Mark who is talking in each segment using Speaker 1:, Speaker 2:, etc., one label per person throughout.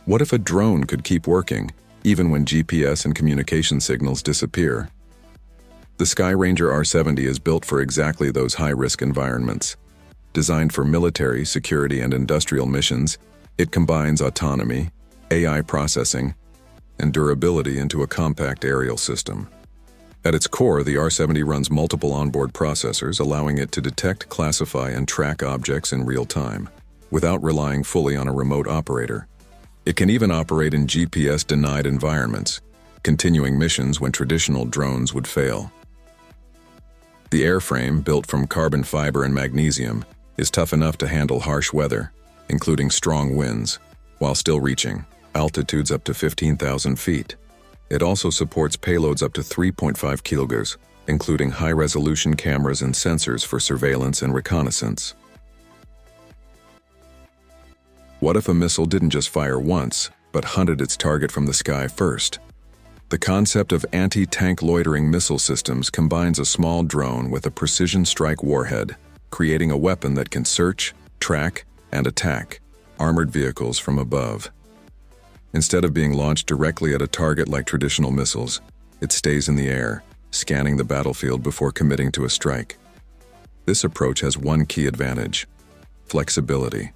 Speaker 1: What if a drone could keep working, even when GPS and communication signals disappear? The Sky Ranger R70 is built for exactly those high-risk environments. Designed for military, security, and industrial missions, it combines autonomy, AI processing, and durability into a compact aerial system. At its core, the R70 runs multiple onboard processors, allowing it to detect, classify, and track objects in real time, without relying fully on a remote operator. It can even operate in GPS-denied environments, continuing missions when traditional drones would fail. The airframe, built from carbon fiber and magnesium, is tough enough to handle harsh weather, including strong winds, while still reaching altitudes up to 15,000 feet. It also supports payloads up to 3.5 kilograms, including high-resolution cameras and sensors for surveillance and reconnaissance. What if a missile didn't just fire once, but hunted its target from the sky first? The concept of anti-tank loitering missile systems combines a small drone with a precision strike warhead, creating a weapon that can search, track, and attack armored vehicles from above. Instead of being launched directly at a target like traditional missiles, it stays in the air, scanning the battlefield before committing to a strike. This approach has one key advantage: flexibility.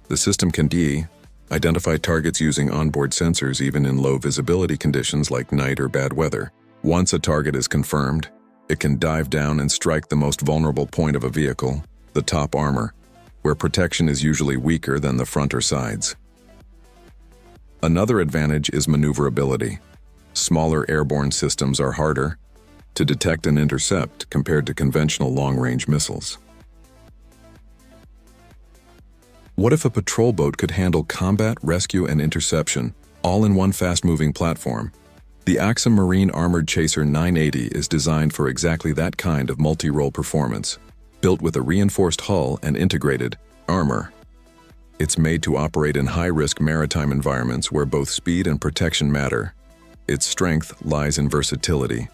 Speaker 1: The system can identify targets using onboard sensors even in low visibility conditions like night or bad weather. Once a target is confirmed, it can dive down and strike the most vulnerable point of a vehicle, the top armor, where protection is usually weaker than the front or sides. Another advantage is maneuverability. Smaller airborne systems are harder to detect and intercept compared to conventional long-range missiles. What if a patrol boat could handle combat, rescue, and interception, all in one fast-moving platform? The Axum Marine Armored Chaser 980 is designed for exactly that kind of multi-role performance, built with a reinforced hull and integrated armor. It's made to operate in high-risk maritime environments where both speed and protection matter. Its strength lies in versatility.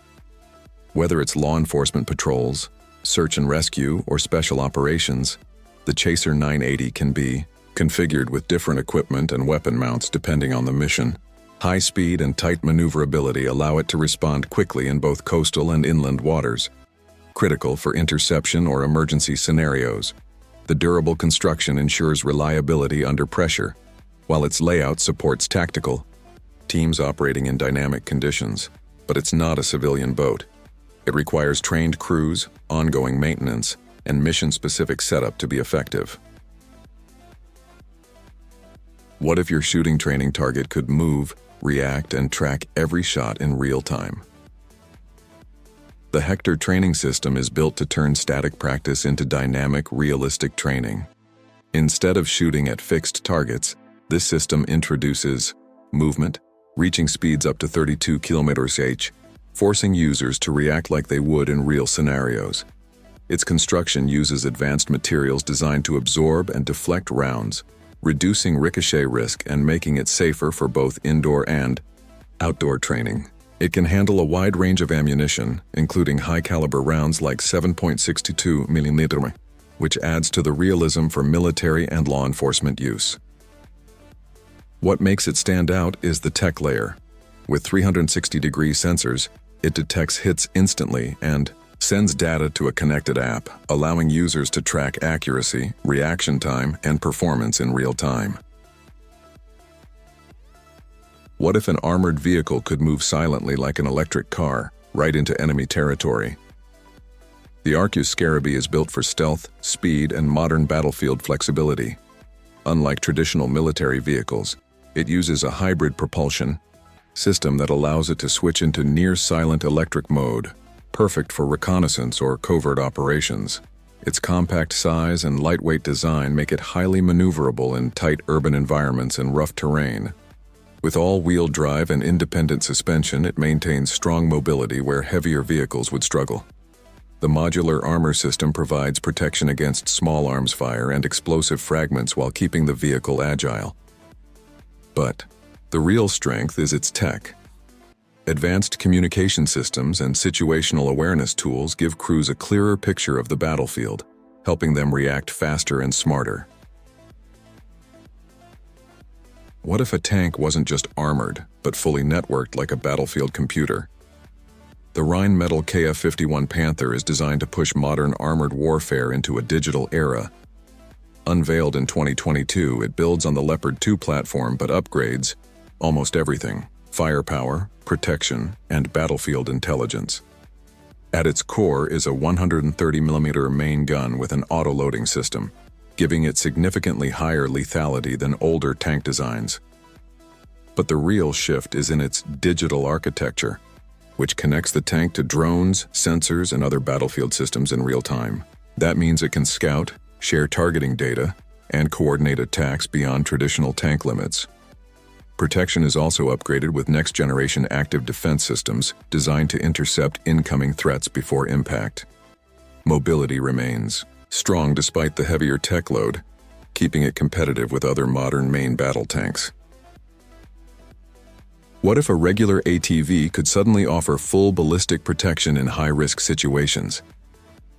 Speaker 1: Whether it's law enforcement patrols, search and rescue, or special operations, the Chaser 980 can be configured with different equipment and weapon mounts depending on the mission. High speed and tight maneuverability allow it to respond quickly in both coastal and inland waters, critical for interception or emergency scenarios. The durable construction ensures reliability under pressure, while its layout supports tactical teams operating in dynamic conditions. But it's not a civilian boat. It requires trained crews, ongoing maintenance, and mission-specific setup to be effective. What if your shooting training target could move, react, and track every shot in real time? The Hector training system is built to turn static practice into dynamic, realistic training. Instead of shooting at fixed targets, this system introduces movement, reaching speeds up to 32 km/h, forcing users to react like they would in real scenarios. Its construction uses advanced materials designed to absorb and deflect rounds, reducing ricochet risk and making it safer for both indoor and outdoor training. It can handle a wide range of ammunition, including high-caliber rounds like 7.62 mm, which adds to the realism for military and law enforcement use. What makes it stand out is the tech layer. With 360-degree sensors, it detects hits instantly and sends data to a connected app, allowing users to track accuracy, reaction time, and performance in real time. What if an armored vehicle could move silently like an electric car, right into enemy territory? The Arcus Scarabee is built for stealth, speed, and modern battlefield flexibility. Unlike traditional military vehicles, it uses a hybrid propulsion system that allows it to switch into near-silent electric mode, perfect for reconnaissance or covert operations. Its compact size and lightweight design make it highly maneuverable in tight urban environments and rough terrain. With all-wheel drive and independent suspension, it maintains strong mobility where heavier vehicles would struggle. The modular armor system provides protection against small arms fire and explosive fragments while keeping the vehicle agile. But the real strength is its tech. Advanced communication systems and situational awareness tools give crews a clearer picture of the battlefield, helping them react faster and smarter. What if a tank wasn't just armored, but fully networked like a battlefield computer? The Rheinmetall KF-51 Panther is designed to push modern armored warfare into a digital era. Unveiled in 2022, it builds on the Leopard 2 platform but upgrades almost everything: firepower, protection, and battlefield intelligence. At its core is a 130mm main gun with an auto-loading system, giving it significantly higher lethality than older tank designs. But the real shift is in its digital architecture, which connects the tank to drones, sensors, and other battlefield systems in real time. That means it can scout, share targeting data, and coordinate attacks beyond traditional tank limits. Protection is also upgraded with next-generation active defense systems designed to intercept incoming threats before impact. Mobility remains strong despite the heavier tech load, keeping it competitive with other modern main battle tanks. What if a regular ATV could suddenly offer full ballistic protection in high-risk situations?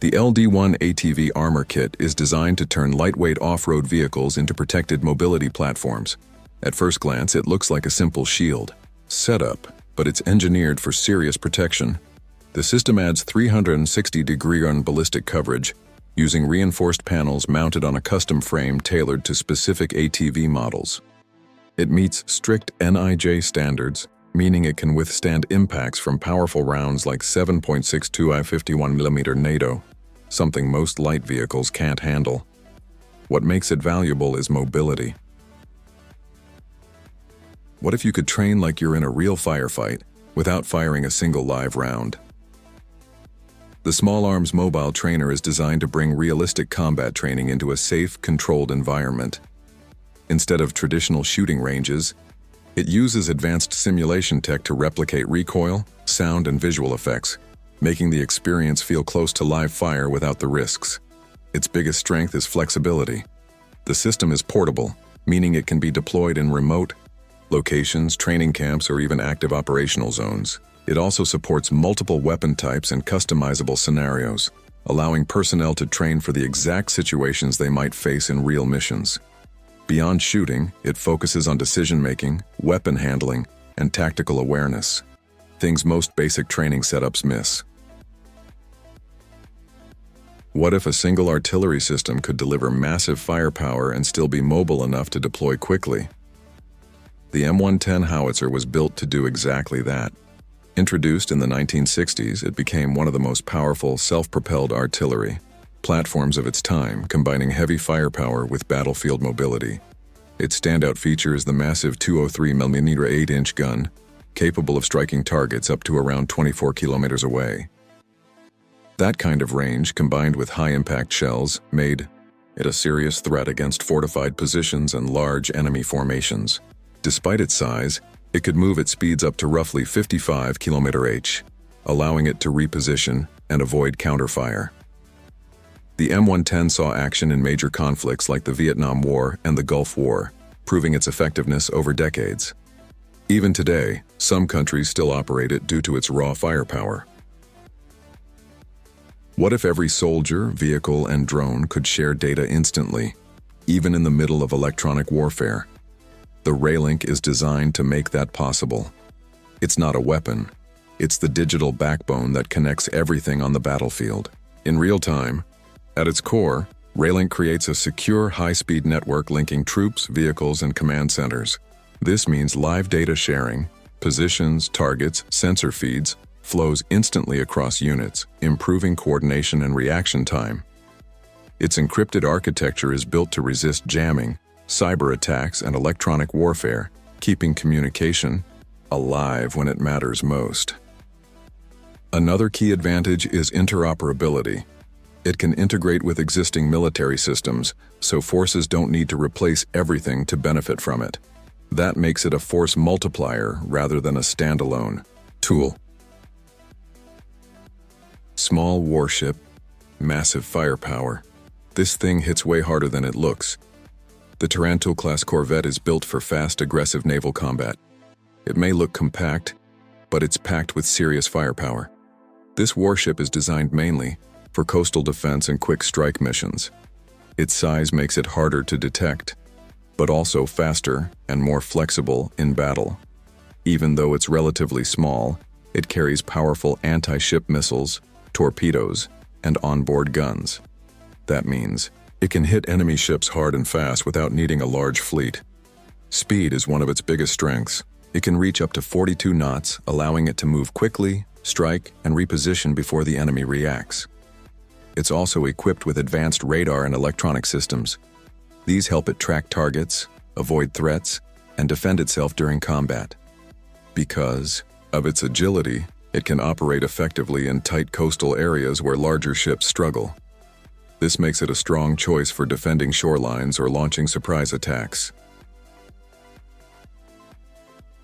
Speaker 1: The LD-1 ATV Armor Kit is designed to turn lightweight off-road vehicles into protected mobility platforms. At first glance, it looks like a simple shield setup, but it's engineered for serious protection. The system adds 360-degree ballistic coverage, using reinforced panels mounted on a custom frame tailored to specific ATV models. It meets strict NIJ standards, meaning it can withstand impacts from powerful rounds like 7.62 51mm NATO, something most light vehicles can't handle. What makes it valuable is mobility. What if you could train like you're in a real firefight, without firing a single live round? The Small Arms Mobile Trainer is designed to bring realistic combat training into a safe, controlled environment. Instead of traditional shooting ranges, it uses advanced simulation tech to replicate recoil, sound, and visual effects, making the experience feel close to live fire without the risks. Its biggest strength is flexibility. The system is portable, meaning it can be deployed in remote locations, training camps, or even active operational zones. It also supports multiple weapon types and customizable scenarios, allowing personnel to train for the exact situations they might face in real missions. Beyond shooting, it focuses on decision-making, weapon handling, and tactical awareness, things most basic training setups miss. What if a single artillery system could deliver massive firepower and still be mobile enough to deploy quickly? The M110 howitzer was built to do exactly that. Introduced in the 1960s, it became one of the most powerful self-propelled artillery platforms of its time, combining heavy firepower with battlefield mobility. Its standout feature is the massive 203mm 8-inch gun, capable of striking targets up to around 24 kilometers away. That kind of range, combined with high-impact shells, made it a serious threat against fortified positions and large enemy formations. Despite its size, it could move at speeds up to roughly 55 km/h, allowing it to reposition and avoid counterfire. The M110 saw action in major conflicts like the Vietnam War and the Gulf War, proving its effectiveness over decades. Even today, some countries still operate it due to its raw firepower. What if every soldier, vehicle, and drone could share data instantly, even in the middle of electronic warfare? The Raylink is designed to make that possible. It's not a weapon. It's the digital backbone that connects everything on the battlefield. In real time, at its core, Raylink creates a secure, high-speed network linking troops, vehicles, and command centers. This means live data sharing, positions, targets, sensor feeds, flows instantly across units, improving coordination and reaction time. Its encrypted architecture is built to resist jamming, cyber attacks, and electronic warfare, keeping communication alive when it matters most. Another key advantage is interoperability. It can integrate with existing military systems, so forces don't need to replace everything to benefit from it. That makes it a force multiplier rather than a standalone tool. Small warship, massive firepower. This thing hits way harder than it looks. The Tarantul-class corvette is built for fast, aggressive naval combat. It may look compact, but it's packed with serious firepower. This warship is designed mainly for coastal defense and quick strike missions. Its size makes it harder to detect, but also faster and more flexible in battle. Even though it's relatively small, it carries powerful anti-ship missiles, torpedoes, and onboard guns. That means it can hit enemy ships hard and fast without needing a large fleet. Speed is one of its biggest strengths. It can reach up to 42 knots, allowing it to move quickly, strike, and reposition before the enemy reacts. It's also equipped with advanced radar and electronic systems. These help it track targets, avoid threats, and defend itself during combat. Because of its agility, it can operate effectively in tight coastal areas where larger ships struggle. This makes it a strong choice for defending shorelines or launching surprise attacks.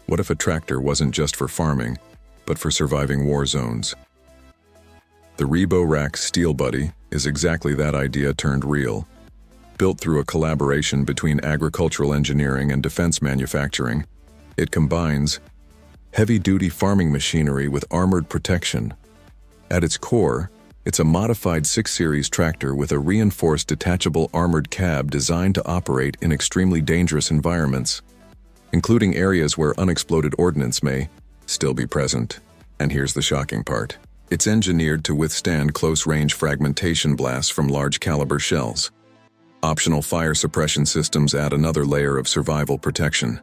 Speaker 1: What if a tractor wasn't just for farming, but for surviving war zones? The Rebo-Rack Steel Buddy is exactly that idea turned real. Built through a collaboration between agricultural engineering and defense manufacturing, it combines heavy-duty farming machinery with armored protection. At its core, it's a modified 6 Series tractor with a reinforced detachable armored cab designed to operate in extremely dangerous environments, including areas where unexploded ordnance may still be present. And here's the shocking part. It's engineered to withstand close-range fragmentation blasts from large-caliber shells. Optional fire suppression systems add another layer of survival protection.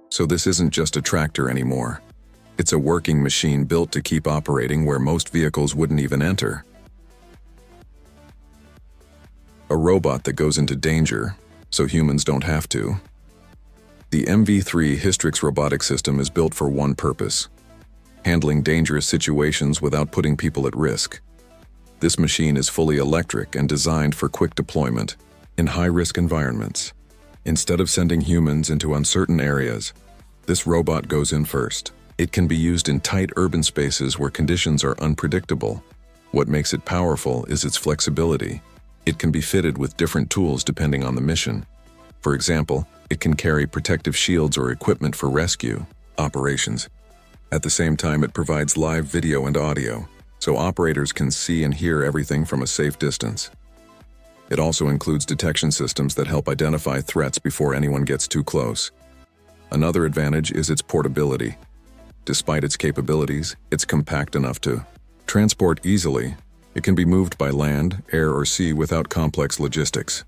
Speaker 1: So this isn't just a tractor anymore. It's a working machine built to keep operating where most vehicles wouldn't even enter. A robot that goes into danger, so humans don't have to. The MV3 Hystrix robotic system is built for one purpose: handling dangerous situations without putting people at risk. This machine is fully electric and designed for quick deployment in high-risk environments. Instead of sending humans into uncertain areas, this robot goes in first. It can be used in tight urban spaces where conditions are unpredictable. What makes it powerful is its flexibility. It can be fitted with different tools depending on the mission. For example, it can carry protective shields or equipment for rescue operations. At the same time, it provides live video and audio, so operators can see and hear everything from a safe distance. It also includes detection systems that help identify threats before anyone gets too close. Another advantage is its portability. Despite its capabilities, it's compact enough to transport easily. It can be moved by land, air, or sea without complex logistics.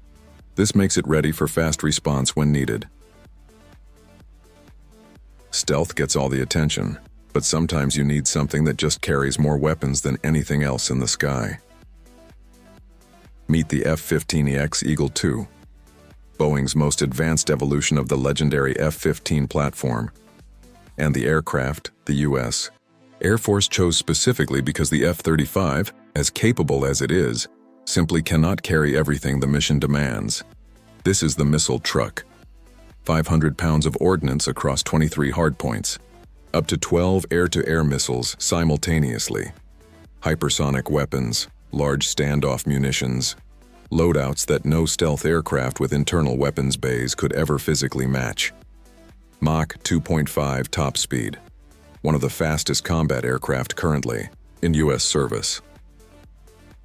Speaker 1: This makes it ready for fast response when needed. Stealth gets all the attention, but sometimes you need something that just carries more weapons than anything else in the sky. Meet the F-15EX Eagle II, Boeing's most advanced evolution of the legendary F-15 platform. And the aircraft, the U.S. Air Force chose specifically because the F-35, as capable as it is, simply cannot carry everything the mission demands. This is the missile truck. 500 pounds of ordnance across 23 hardpoints. Up to 12 air-to-air missiles simultaneously. Hypersonic weapons, large standoff munitions, loadouts that no stealth aircraft with internal weapons bays could ever physically match. Mach 2.5 top speed. One of the fastest combat aircraft currently in U.S. service.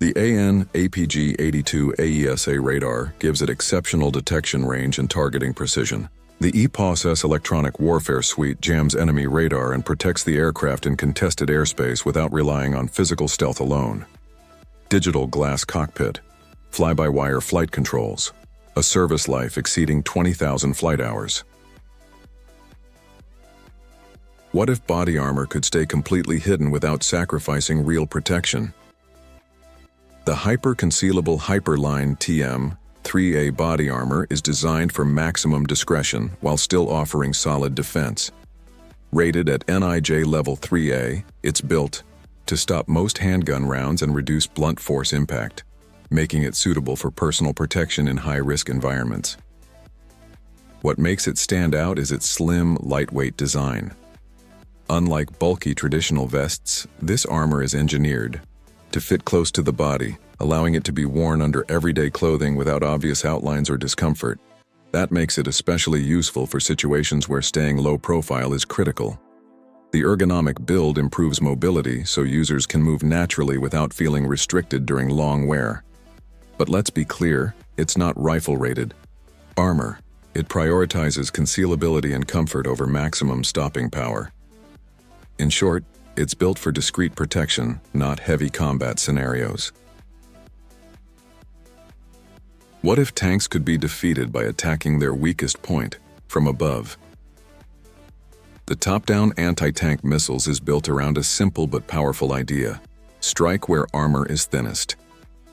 Speaker 1: The AN/APG-82 AESA radar gives it exceptional detection range and targeting precision. The EPOS-S electronic warfare suite jams enemy radar and protects the aircraft in contested airspace without relying on physical stealth alone. Digital glass cockpit, fly-by-wire flight controls, a service life exceeding 20,000 flight hours. What if body armor could stay completely hidden without sacrificing real protection? The Hyper-Concealable Hyperline TM-3A body armor is designed for maximum discretion while still offering solid defense. Rated at NIJ Level 3A, it's built to stop most handgun rounds and reduce blunt force impact, making it suitable for personal protection in high-risk environments. What makes it stand out is its slim, lightweight design. Unlike bulky traditional vests, this armor is engineered to fit close to the body, allowing it to be worn under everyday clothing without obvious outlines or discomfort. That makes it especially useful for situations where staying low profile is critical. The ergonomic build improves mobility so users can move naturally without feeling restricted during long wear. But let's be clear, it's not rifle-rated armor. It prioritizes concealability and comfort over maximum stopping power. In short, it's built for discreet protection, not heavy combat scenarios. What if tanks could be defeated by attacking their weakest point from above? The top-down anti-tank missiles is built around a simple but powerful idea: strike where armor is thinnest.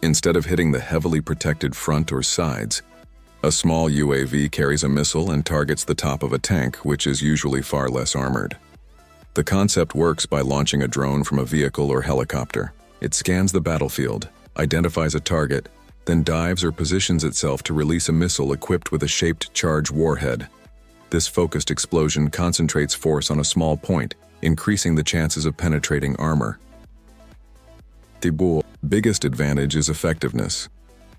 Speaker 1: Instead of hitting the heavily protected front or sides, a small UAV carries a missile and targets the top of a tank, which is usually far less armored. The concept works by launching a drone from a vehicle or helicopter. It scans the battlefield, identifies a target, then dives or positions itself to release a missile equipped with a shaped charge warhead. This focused explosion concentrates force on a small point, increasing the chances of penetrating armor. The biggest advantage is effectiveness.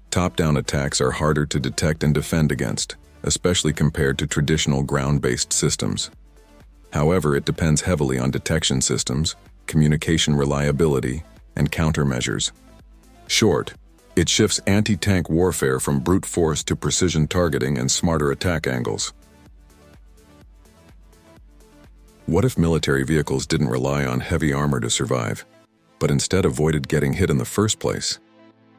Speaker 1: Top-down attacks are harder to detect and defend against, especially compared to traditional ground-based systems. However, it depends heavily on detection systems, communication reliability, and countermeasures. Short, it shifts anti-tank warfare from brute force to precision targeting and smarter attack angles. What if military vehicles didn't rely on heavy armor to survive, but instead avoided getting hit in the first place?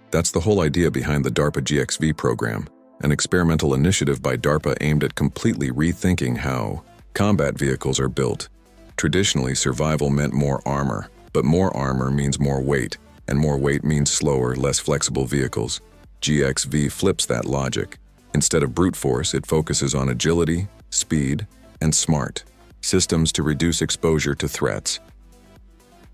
Speaker 1: That's the whole idea behind the DARPA GXV program, an experimental initiative by DARPA aimed at completely rethinking how combat vehicles are built. Traditionally, survival meant more armor, but more armor means more weight, and more weight means slower, less flexible vehicles. GXV flips that logic. Instead of brute force, it focuses on agility, speed, and smart systems to reduce exposure to threats.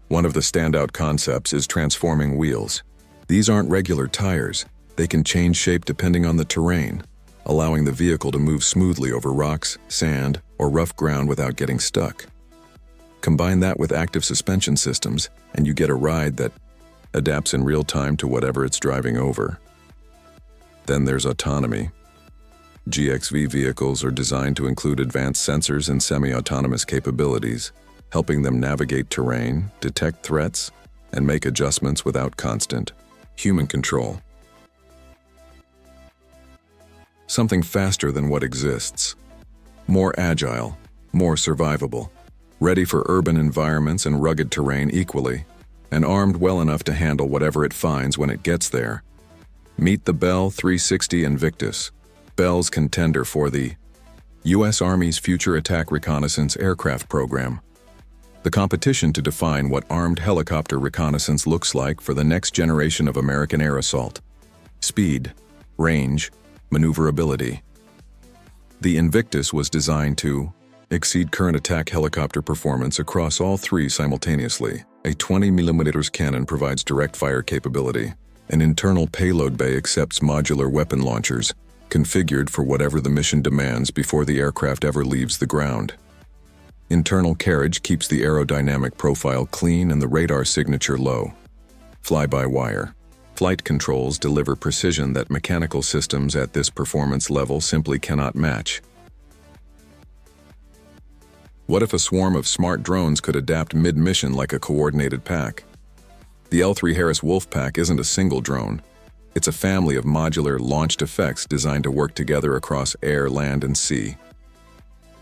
Speaker 1: One of the standout concepts is transforming wheels. These aren't regular tires. They can change shape depending on the terrain, allowing the vehicle to move smoothly over rocks, sand, or rough ground without getting stuck. Combine that with active suspension systems, and you get a ride that adapts in real time to whatever it's driving over. Then there's autonomy. GXV vehicles are designed to include advanced sensors and semi-autonomous capabilities, helping them navigate terrain, detect threats, and make adjustments without constant human control. Something faster than what exists. More agile, more survivable, ready for urban environments and rugged terrain equally, and armed well enough to handle whatever it finds when it gets there. Meet the Bell 360 Invictus, Bell's contender for the U.S. Army's Future Attack Reconnaissance Aircraft Program. The competition to define what armed helicopter reconnaissance looks like for the next generation of American air assault. Speed, range, maneuverability. The Invictus was designed to exceed current attack helicopter performance across all three simultaneously. A 20mm cannon provides direct fire capability. An internal payload bay accepts modular weapon launchers, configured for whatever the mission demands before the aircraft ever leaves the ground. Internal carriage keeps the aerodynamic profile clean and the radar signature low. Fly-by-wire. Flight controls deliver precision that mechanical systems at this performance level simply cannot match. What if a swarm of smart drones could adapt mid-mission like a coordinated pack? The L3 Harris Wolfpack isn't a single drone. It's a family of modular, launched effects designed to work together across air, land, and sea.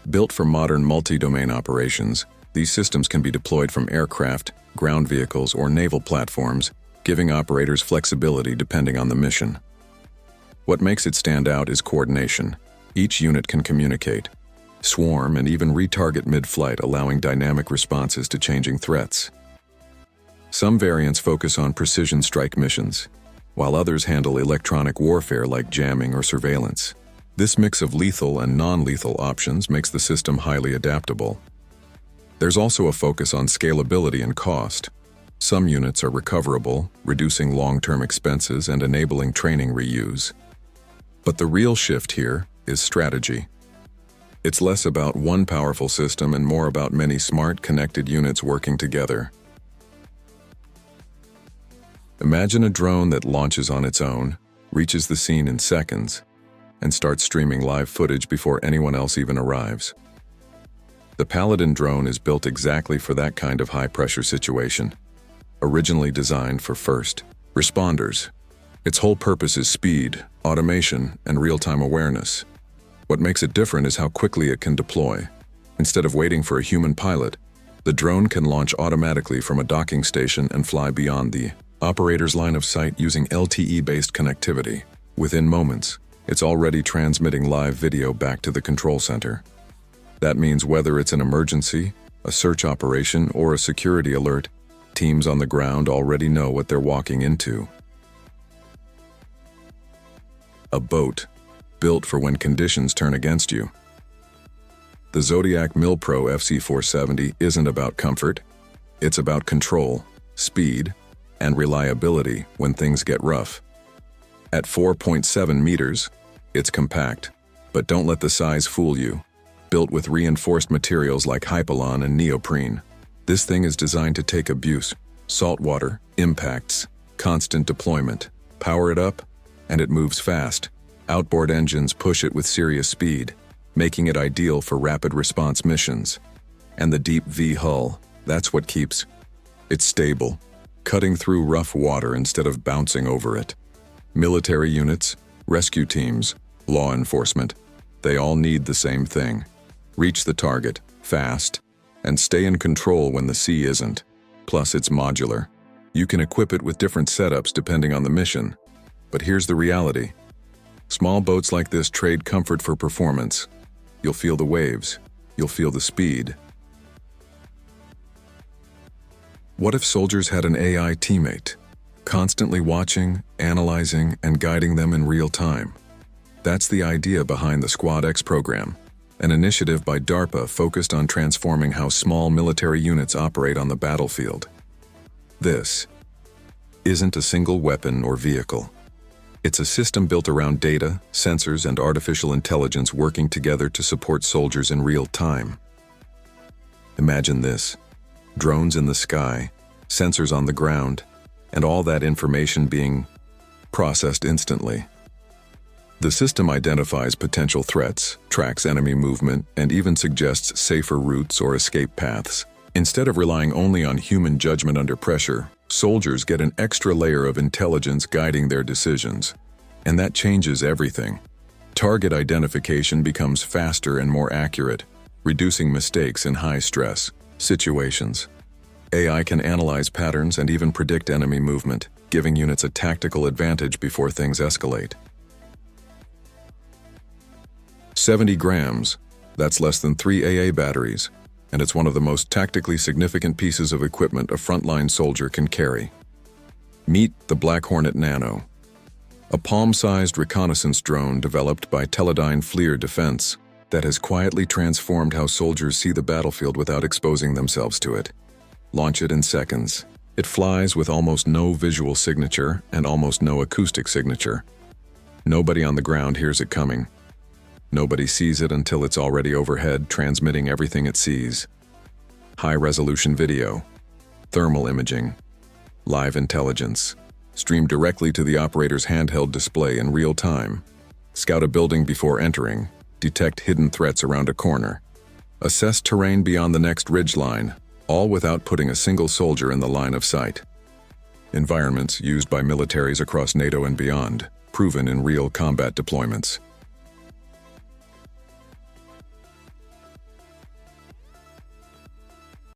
Speaker 1: Built for modern multi-domain operations, these systems can be deployed from aircraft, ground vehicles, or naval platforms, giving operators flexibility depending on the mission. What makes it stand out is coordination. Each unit can communicate, swarm, and even retarget mid-flight, allowing dynamic responses to changing threats. Some variants focus on precision strike missions, while others handle electronic warfare like jamming or surveillance. This mix of lethal and non-lethal options makes the system highly adaptable. There's also a focus on scalability and cost. Some units are recoverable, reducing long-term expenses and enabling training reuse. But the real shift here is strategy. It's less about one powerful system and more about many smart, connected units working together. Imagine a drone that launches on its own, reaches the scene in seconds, and starts streaming live footage before anyone else even arrives. The Paladin drone is built exactly for that kind of high-pressure situation, originally designed for first responders. Its whole purpose is speed, automation, and real-time awareness. What makes it different is how quickly it can deploy. Instead of waiting for a human pilot, the drone can launch automatically from a docking station and fly beyond the operator's line of sight using LTE-based connectivity. Within moments, it's already transmitting live video back to the control center. That means whether it's an emergency, a search operation, or a security alert, teams on the ground already know what they're walking into. A boat, built for when conditions turn against you. The Zodiac MilPro FC470 isn't about comfort, it's about control, speed, and reliability when things get rough. At 4.7 meters, it's compact, but don't let the size fool you. Built with reinforced materials like Hypalon and neoprene, this thing is designed to take abuse, saltwater, impacts, constant deployment. Power it up, and it moves fast. Outboard engines push it with serious speed, making it ideal for rapid response missions. And the deep V hull, that's what keeps it stable, cutting through rough water instead of bouncing over it. Military units, rescue teams, law enforcement, they all need the same thing. Reach the target, fast, and stay in control when the sea isn't. Plus, it's modular. You can equip it with different setups depending on the mission. But here's the reality. Small boats like this trade comfort for performance. You'll feel the waves. You'll feel the speed. What if soldiers had an AI teammate, constantly watching, analyzing, and guiding them in real time? That's the idea behind the Squad X program, an initiative by DARPA focused on transforming how small military units operate on the battlefield. This isn't a single weapon or vehicle. It's a system built around data, sensors, and artificial intelligence working together to support soldiers in real time. Imagine this: drones in the sky, sensors on the ground, and all that information being processed instantly. The system identifies potential threats, tracks enemy movement, and even suggests safer routes or escape paths. Instead of relying only on human judgment under pressure, soldiers get an extra layer of intelligence guiding their decisions. And that changes everything. Target identification becomes faster and more accurate, reducing mistakes in high-stress situations. AI can analyze patterns and even predict enemy movement, giving units a tactical advantage before things escalate. 70 grams, that's less than 3 AA batteries, and it's one of the most tactically significant pieces of equipment a frontline soldier can carry. Meet the Black Hornet Nano, a palm-sized reconnaissance drone developed by Teledyne FLIR Defense that has quietly transformed how soldiers see the battlefield without exposing themselves to it. Launch it in seconds. It flies with almost no visual signature and almost no acoustic signature. Nobody on the ground hears it coming. Nobody sees it until it's already overhead, transmitting everything it sees. High-resolution video, thermal imaging, live intelligence, streamed directly to the operator's handheld display in real time. Scout a building before entering, detect hidden threats around a corner, assess terrain beyond the next ridgeline, all without putting a single soldier in the line of sight. Environments used by militaries across NATO and beyond, proven in real combat deployments.